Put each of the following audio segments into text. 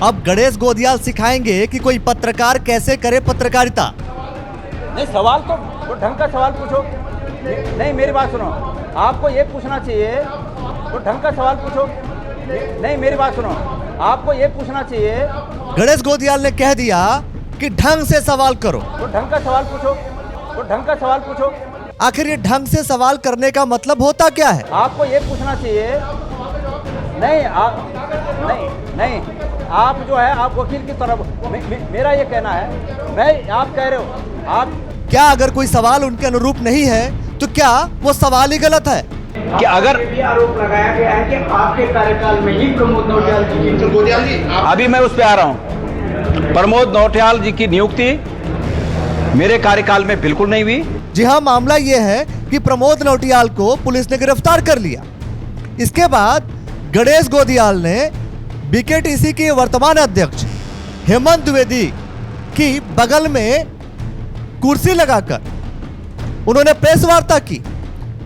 अब गणेश गोदियाल सिखाएंगे कि कोई पत्रकार कैसे करे पत्रकारिता। नहीं, सवाल तो ढंग का सवाल पूछो। नहीं, मेरी बात सुनो, आपको ये पूछना चाहिए तो ढंग का सवाल पूछो। नहीं, मेरी बात सुनो, आपको ये पूछना चाहिए। गणेश गोदियाल ने कह दिया कि ढंग से सवाल करो, तो ढंग का सवाल पूछो, तो ढंग का सवाल पूछो। आखिर ये ढंग से सवाल करने का मतलब होता क्या है? आपको ये पूछना चाहिए। नहीं, नहीं, आप जो है आप वकील की तरफ, मेरा ये कहना है, मैं आप कह रहे हो आप क्या अगर कोई सवाल उनके अनुरूप नहीं है तो क्या वो सवाल ही गलत है? कि अगर भी आरोप लगाया गया है कि आपके कार्यकाल में ही प्रमोद नौटियाल जी अभी मैं उस पे आ रहा हूँ। प्रमोद नौटियाल जी की नियुक्ति मेरे कार्यकाल में बिल्कुल नहीं हुई। जी हाँ, मामला ये है कि प्रमोद नौटियाल को पुलिस ने गिरफ्तार कर लिया। इसके बाद गणेश गोदियाल ने बीकेटीसी के वर्तमान अध्यक्ष हेमंत द्विवेदी की बगल में कुर्सी लगाकर उन्होंने प्रेस वार्ता की।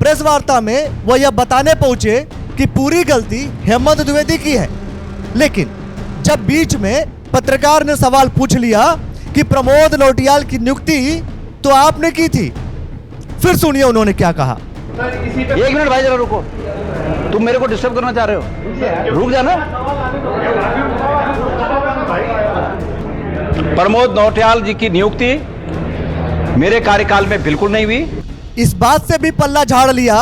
प्रेस वार्ता में वो यह बताने पहुंचे कि पूरी गलती हेमंत द्विवेदी की है, लेकिन जब बीच में पत्रकार ने सवाल पूछ लिया कि प्रमोद नौटियाल की नियुक्ति तो आपने की थी, फिर सुनिए उन्होंने क्या कहा। एक मिनट भाई, जरा रुको, तुम मेरे को डिस्टर्ब करना चाह रहे हो, रुक जाना। प्रमोद नौटियाल जी की नियुक्ति मेरे कार्यकाल में बिल्कुल नहीं हुई। इस बात से भी पल्ला झाड़ लिया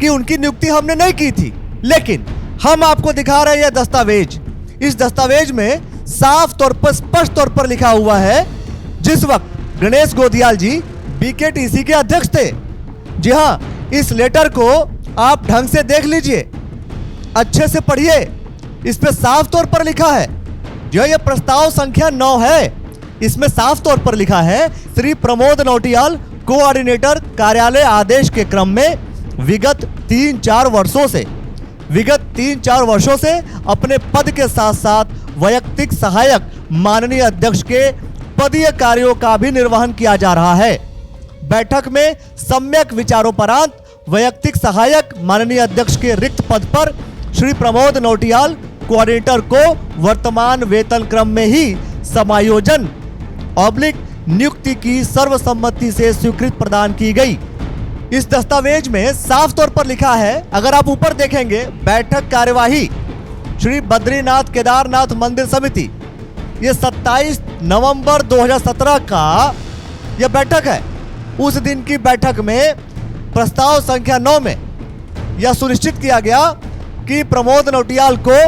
कि उनकी नियुक्ति हमने नहीं की थी, लेकिन हम आपको दिखा रहे हैं यह दस्तावेज। इस दस्तावेज में साफ तौर पर, स्पष्ट तौर पर लिखा हुआ है जिस वक्त गणेश गोदियाल जी बीकेटीसी के अध्यक्ष थे। जी हाँ, इस लेटर को आप ढंग से देख लीजिए, अच्छे से पढ़िए। इस पे साफ तौर पर लिखा है, जो ये प्रस्ताव संख्या 9 है, इसमें साफ तौर पर लिखा है श्री प्रमोद नौटियाल कोऑर्डिनेटर कार्यालय आदेश के क्रम में विगत 3-4 वर्षों से अपने पद के साथ साथ वैयक्तिक सहायक माननीय अध्यक्ष के पदीय कार्यों का भी निर्वहन किया जा रहा है। बैठक में सम्यक विचारोपरांत वैयक्तिक सहायक माननीय अध्यक्ष के रिक्त पद पर श्री प्रमोद नौटियाल कोऑर्डिनेटर को वर्तमान वेतन क्रम में ही समायोजन नियुक्ति की सर्वसम्मति से स्वीकृति प्रदान की गई। इस दस्तावेज में साफ तौर पर लिखा है, अगर आप ऊपर देखेंगे, बैठक कार्यवाही श्री बद्रीनाथ केदारनाथ मंदिर समिति, ये 27 नवंबर 2017 का यह बैठक है। उस दिन की बैठक में प्रस्ताव संख्या 9 में यह सुनिश्चित किया गया कि प्रमोद नौटियाल को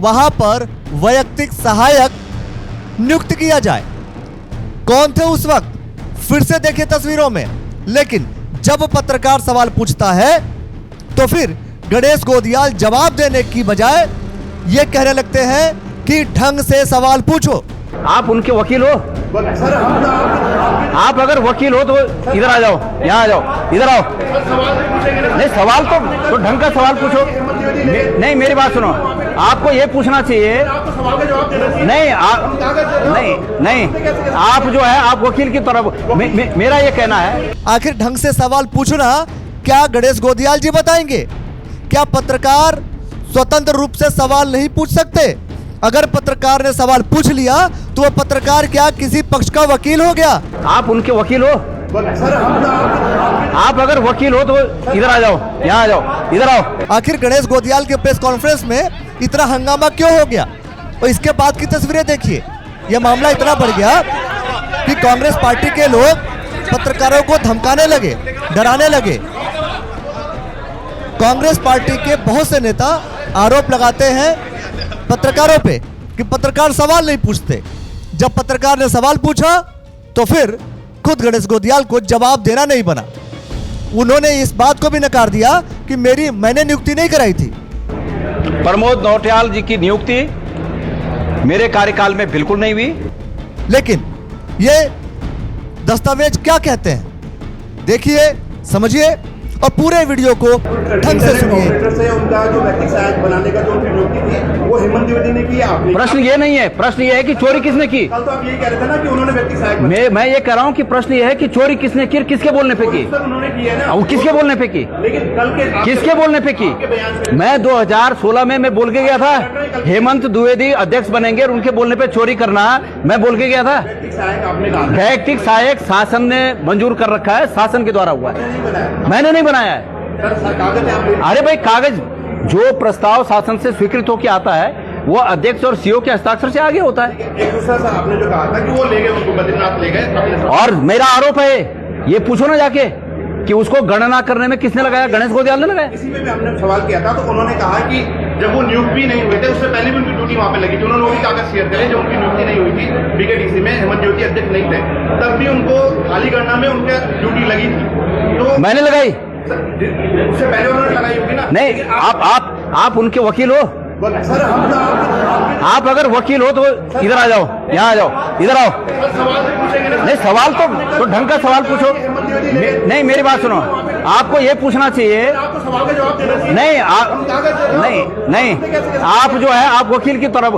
वहां पर वैयक्तिक सहायक नियुक्त किया जाए। कौन थे उस वक्त, फिर से देखिए तस्वीरों में। लेकिन जब पत्रकार सवाल पूछता है तो फिर गणेश गोदियाल जवाब देने की बजाय ये कहने लगते हैं कि ढंग से सवाल पूछो। आप उनके वकील हो? आप अगर वकील हो तो इधर आ जाओ, यहाँ आ जाओ, इधर आओ। नहीं, सवाल तो ढंग का सवाल पूछो। नहीं, मेरी बात सुनो, आपको ये पूछना चाहिए। नहीं, आप जो है आप वकील की तरफ, मेरा ये कहना है। आखिर ढंग से सवाल पूछना क्या गणेश गोदियाल जी बताएंगे? क्या पत्रकार स्वतंत्र रूप से सवाल नहीं पूछ सकते? अगर पत्रकार ने सवाल पूछ लिया तो वह पत्रकार क्या किसी पक्ष का वकील हो गया? आप उनके वकील हो? आप अगर वकील हो तो इधर आ जाओ, यहाँ आ जाओ, इधर आओ। आखिर गणेश गोदियाल के प्रेस कॉन्फ्रेंस में इतना हंगामा क्यों हो गया? और इसके बाद की तस्वीरें देखिए। यह मामला इतना बढ़ गया कि कांग्रेस पार्टी के लोग पत्रकारों को धमकाने लगे, डराने लगे। कांग्रेस पार्टी के बहुत से नेता आरोप लगाते हैं पत्रकारों पे कि पत्रकार सवाल नहीं पूछते। जब पत्रकार ने सवाल पूछा तो फिर खुद गणेश गोदियाल को जवाब देना नहीं बना। उन्होंने इस बात को भी नकार दिया कि मैंने नियुक्ति नहीं कराई थी। प्रमोद नौटियाल जी की नियुक्ति मेरे कार्यकाल में बिल्कुल नहीं हुई। लेकिन ये दस्तावेज क्या कहते हैं देखिए, समझिए और पूरे वीडियो को ढंग से सुनिए। ऑपरेटर से उनका जो व्यक्ति सहायक बनाने का जो उनकी नियुक्ति थी वो हेमंत द्विवेदी ने की, आपने? प्रश्न ये नहीं है, प्रश्न ये है कि चोरी किसने की। कल तो आप यही कह रहे थे ना कि उन्होंने व्यक्ति सहायक मैं ये कह रहा हूँ कि प्रश्न ये है कि चोरी किसने की, किसके बोलने पे की। सर उन्होंने की है ना, वो किसके बोलने पे की, लेकिन कल के किसके बोलने पे की। मैं 2016 में मैं बोल के गया था हेमंत द्विवेदी अध्यक्ष बनेंगे और उनके बोलने पे चोरी करना, मैं बोल के गया था। सहायक आपने कहा वैयक्तिक सहायक शासन ने मंजूर कर रखा है, शासन के द्वारा हुआ है, मैंने नहीं बनाया है। सर कागज है आप? अरे भाई कागज जो प्रस्ताव शासन से स्वीकृत होकर आता है वो अध्यक्ष और सीओ के हस्ताक्षर से आगे होता है। एक दूसरा सर आपने जो कहा था कि वो ले गए, उनको बद्रीनाथ ले गए, और मेरा आरोप है ये पूछो ना जाके कि उसको गणना करने में किसने लगाया, गणेश गोदियाल ने लगाया। इसी में भी हमने सवाल किया था तो उन्होंने कहा कि जब वो नियुक्त भी नहीं हुए थे उससे पहले भी उनकी ड्यूटी वहां पे लगी थी। उन्होंने वो भी कागज शेयर करे, जब उनकी नियुक्ति नहीं हुई थी बीकेडीसी में, हेमंत ज्योति अध्यक्ष नहीं थे, तब भी उनको खाली गणना में उनका ड्यूटी लगी थी। तो मैंने लगाई, उससे पहले उन्होंने लगाई होगी ना। नहीं आप उनके वकील हो। सर हम तो आप अगर वकील हो तो इधर आ जाओ, यहाँ आ जाओ, इधर आओ। सवाल से पूछेंगे ना। नहीं सवाल तो ढंग का सवाल पूछो। नहीं मेरी बात सुनो, आपको ये पूछना चाहिए। आपको सवाल का जवाब देना चाहिए। नहीं आप जो है आप वकील की तरफ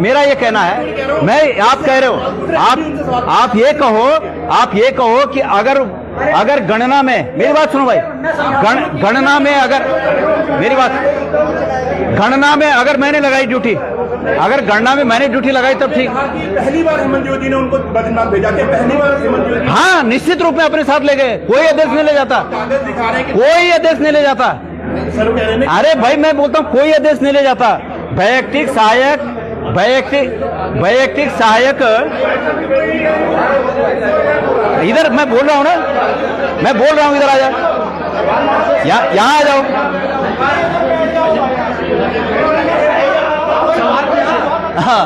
मेरा ये कहना है, मैं आप कह रहे हो, आप ये कहो कि अगर गणना में, मेरी बात सुनो भाई, गणना में अगर मेरी बात, गणना में अगर मैंने लगाई ड्यूटी, अगर गणना में मैंने ड्यूटी लगाई तब ठीक। पहली बार हेमंत ज्योति ने उनको बद्रीनाथ भेजा के, पहली बार हेमंत ज्योति हाँ निश्चित रूप में अपने साथ ले गए, कोई अध्यक्ष नहीं ले जाता, कागज दिखा रहे हैं कोई अध्यक्ष नहीं ले जाता। सर कह रहे हैं अरे भाई मैं बोलता हूँ कोई आदेश नहीं ले जाता। वैयक्तिक सहायक इधर मैं बोल रहा हूँ ना, मैं बोल रहा हूँ, इधर आ जाओ, यहाँ आ जाओ। हाँ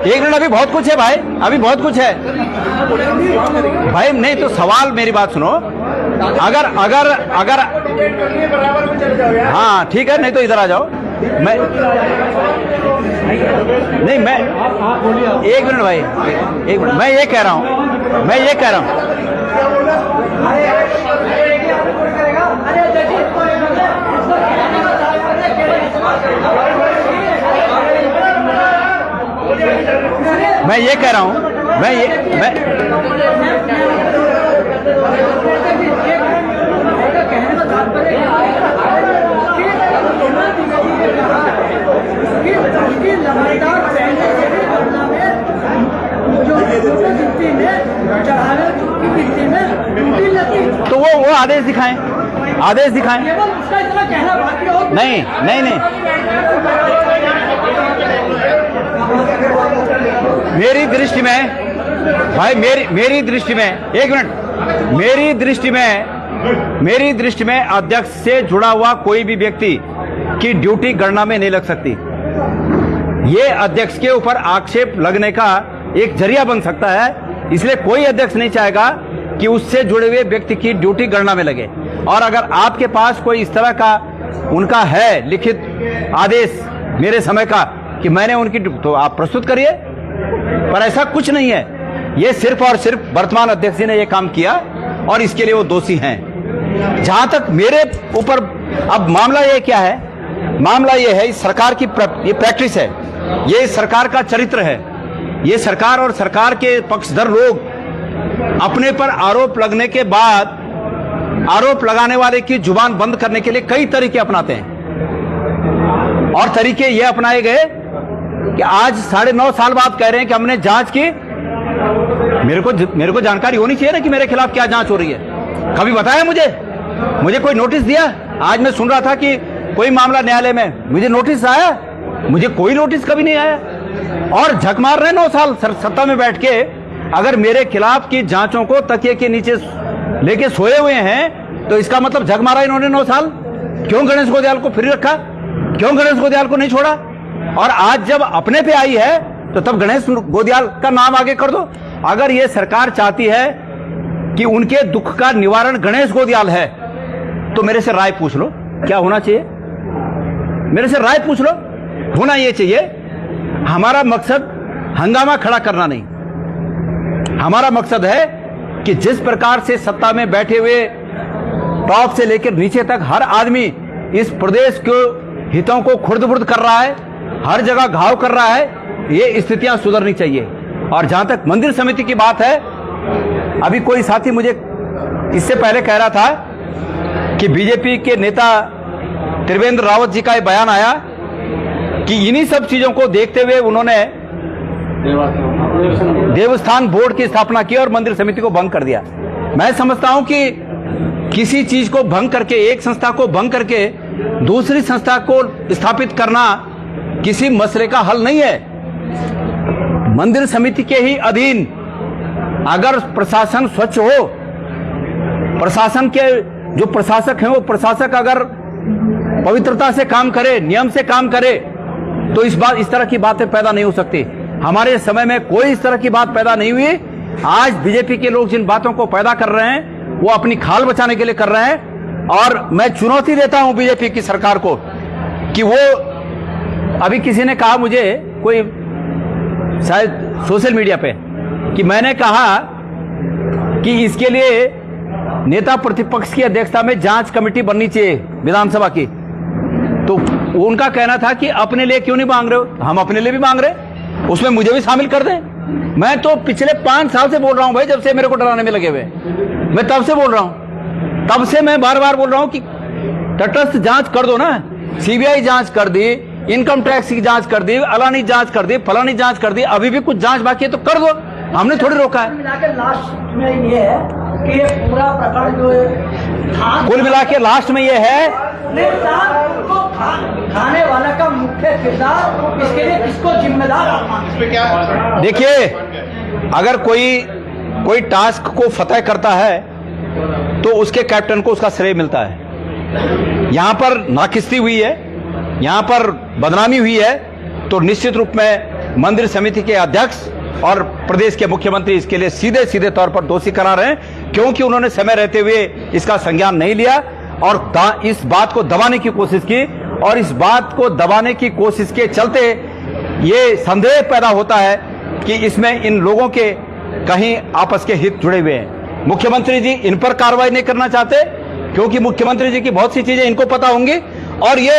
एक मिनट, अभी बहुत कुछ है भाई, अभी बहुत कुछ है भाई। नहीं तो सवाल, मेरी बात सुनो, अगर हाँ ठीक है, नहीं तो इधर आ जाओ। मैं एक मिनट भाई, एक मिनट, मैं ये कह रहा हूँ तो वो आदेश दिखाएं, नहीं मेरी दृष्टि में भाई, मेरी दृष्टि में, एक मिनट, मेरी दृष्टि में अध्यक्ष से जुड़ा हुआ कोई भी व्यक्ति की ड्यूटी गणना में नहीं लग सकती। ये अध्यक्ष के ऊपर आक्षेप लगने का एक जरिया बन सकता है, इसलिए कोई अध्यक्ष नहीं चाहेगा कि उससे जुड़े हुए व्यक्ति की ड्यूटी गणना में लगे। और अगर आपके पास कोई इस तरह का उनका है लिखित आदेश मेरे समय का कि मैंने उनकी, तो आप प्रस्तुत करिए, पर ऐसा कुछ नहीं है। ये सिर्फ और सिर्फ वर्तमान अध्यक्ष जी ने ये काम किया और इसके लिए वो दोषी हैं। जहां तक मेरे ऊपर अब मामला ये क्या है, मामला ये है, इस सरकार की ये प्रैक्टिस है, ये सरकार का चरित्र है। ये सरकार और सरकार के पक्षधर लोग अपने पर आरोप लगने के बाद आरोप लगाने वाले की जुबान बंद करने के लिए कई तरीके अपनाते हैं। और तरीके ये अपनाए गए कि आज 9.5 साल बाद कह रहे हैं कि हमने जांच की। मेरे को जानकारी होनी चाहिए ना कि मेरे खिलाफ क्या जांच हो रही है। कभी बताया मुझे कोई नोटिस दिया? आज मैं सुन रहा था कि कोई मामला न्यायालय में, मुझे नोटिस आया? मुझे कोई नोटिस कभी नहीं आया। और झक मार रहे 9 साल सत्ता में बैठ के, अगर मेरे खिलाफ की जांचों को तकिए के नीचे लेके सोए हुए हैं तो इसका मतलब झक मारा इन्होंने 9 साल। क्यों गणेश गोदियाल को फ्री रखा? क्यों गणेश गोदियाल को नहीं छोड़ा? और आज जब अपने पे आई है तो तब गणेश गोदियाल का नाम आगे कर दो। अगर ये सरकार चाहती है कि उनके दुख का निवारण गणेश गोदियाल है तो मेरे से राय पूछ लो क्या होना चाहिए, मेरे से राय पूछ लो। होना ये चाहिए, हमारा मकसद हंगामा खड़ा करना नहीं, हमारा मकसद है कि जिस प्रकार से सत्ता में बैठे हुए टॉप से लेकर नीचे तक हर आदमी इस प्रदेश के हितों को खुर्द-बुर्द कर रहा है, हर जगह घाव कर रहा है, ये स्थितियां सुधरनी चाहिए। और जहां तक मंदिर समिति की बात है, अभी कोई साथी मुझे इससे पहले कह रहा था कि बीजेपी के नेता त्रिवेंद्र रावत जी का ये बयान आया कि इन्हीं सब चीजों को देखते हुए उन्होंने देवस्थान बोर्ड की स्थापना की और मंदिर समिति को भंग कर दिया। मैं समझता हूं कि किसी चीज को भंग करके, एक संस्था को भंग करके दूसरी संस्था को स्थापित करना किसी मसले का हल नहीं है। मंदिर समिति के ही अधीन अगर प्रशासन स्वच्छ हो, प्रशासन के जो प्रशासक हैं वो प्रशासक अगर पवित्रता से काम करे, नियम से काम करे, तो इस तरह की बातें पैदा नहीं हो सकती। हमारे समय में कोई इस तरह की बात पैदा नहीं हुई। आज बीजेपी के लोग जिन बातों को पैदा कर रहे हैं वो अपनी खाल बचाने के लिए कर रहे हैं। और मैं चुनौती देता हूं बीजेपी की सरकार को कि वो, अभी किसी ने कहा मुझे, कोई शायद सोशल मीडिया पे, कि मैंने कहा कि इसके लिए नेता प्रतिपक्ष की अध्यक्षता में जांच कमेटी बननी चाहिए विधानसभा की। तो उनका कहना था कि अपने लिए क्यों नहीं मांग रहे हो? हम अपने लिए भी मांग रहे, उसमें मुझे भी शामिल कर दें। मैं तो पिछले 5 साल से बोल रहा हूं भाई, जब से मेरे को डराने में लगे हुए, मैं तब से बोल रहा हूं, तब से मैं बार बार बोल रहा हूं कि तटस्थ जांच कर दो ना। सीबीआई जांच कर दी, इनकम टैक्स की जांच कर दी, अलानी जांच कर दी, फलानी जांच कर दी, अभी भी कुछ जांच बाकी है तो कर दो, हमने थोड़ी रोका है। लास्ट में ये है कि ये पूरा प्रकरण जो है, कुल मिला के लास्ट में ये है, खाने वाला का मुख्य किरदार, इसके लिए किसको जिम्मेदार? देखिए, अगर कोई टास्क को फतह करता है तो उसके कैप्टन को उसका श्रेय मिलता है। यहां पर नाकिस्ती हुई है, यहां पर बदनामी हुई है, तो निश्चित रूप में मंदिर समिति के अध्यक्ष और प्रदेश के मुख्यमंत्री इसके लिए सीधे सीधे तौर पर दोषी करार रहे हैं, क्योंकि उन्होंने समय रहते हुए इसका संज्ञान नहीं लिया और इस बात को दबाने की कोशिश की। और इस बात को दबाने की कोशिश के चलते ये संदेह पैदा होता है कि इसमें इन लोगों के कहीं आपस के हित जुड़े हुए हैं। मुख्यमंत्री जी इन पर कार्रवाई नहीं करना चाहते क्योंकि मुख्यमंत्री जी की बहुत सी चीजें इनको पता होंगी, और ये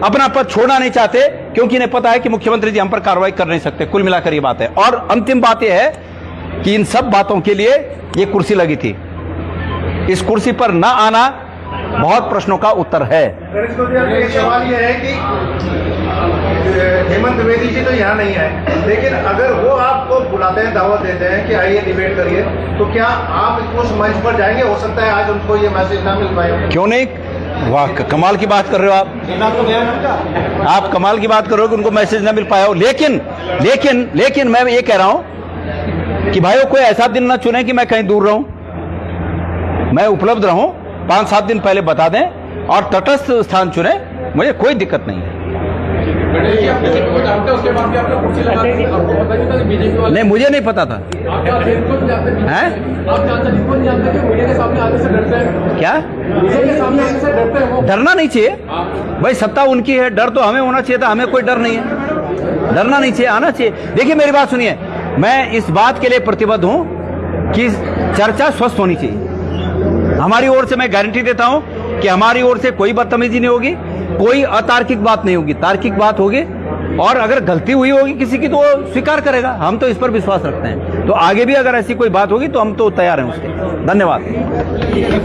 अपना पद छोड़ना नहीं चाहते क्योंकि इन्हें पता है कि मुख्यमंत्री जी हम पर कार्रवाई कर नहीं सकते। कुल मिलाकर ये बात है। और अंतिम बात यह है कि इन सब बातों के लिए ये कुर्सी लगी थी, इस कुर्सी पर न आना बहुत प्रश्नों का उत्तर है। एक सवाल ये है कि हेमंत द्विवेदी जी तो यहाँ नहीं है, लेकिन अगर वो आपको बुलाते हैं, दावत देते हैं कि आइए डिबेट करिए, तो क्या आप उस मंच पर जाएंगे? हो सकता है आज उनको ये मैसेज ना मिल पाए। क्यों नहीं? वाह, कमाल की बात कर रहे हो आप कमाल की बात कर रहे हो कि उनको मैसेज ना मिल पाया हो। लेकिन मैं ये कह रहा हूं कि भाइयों, कोई ऐसा दिन ना चुने कि मैं कहीं दूर रहूं, मैं उपलब्ध रहूं, 5-7 दिन पहले बता दें और तटस्थ स्थान चुने, मुझे कोई दिक्कत नहीं है। नहीं, मुझे नहीं पता था। हैं? क्या? डरना नहीं चाहिए भाई, सत्ता उनकी है, डर तो हमें होना चाहिए था, हमें कोई डर नहीं है, डरना नहीं चाहिए, आना चाहिए। देखिए मेरी बात सुनिए, मैं इस बात के लिए प्रतिबद्ध हूं कि चर्चा स्वस्थ होनी चाहिए। हमारी ओर से मैं गारंटी देता हूं कि हमारी ओर से कोई बदतमीजी नहीं होगी, कोई अतार्किक बात नहीं होगी, तार्किक बात होगी, और अगर गलती हुई होगी किसी की तो वो स्वीकार करेगा, हम तो इस पर विश्वास रखते हैं। तो आगे भी अगर ऐसी कोई बात होगी तो हम तो तैयार हैं उसके। धन्यवाद।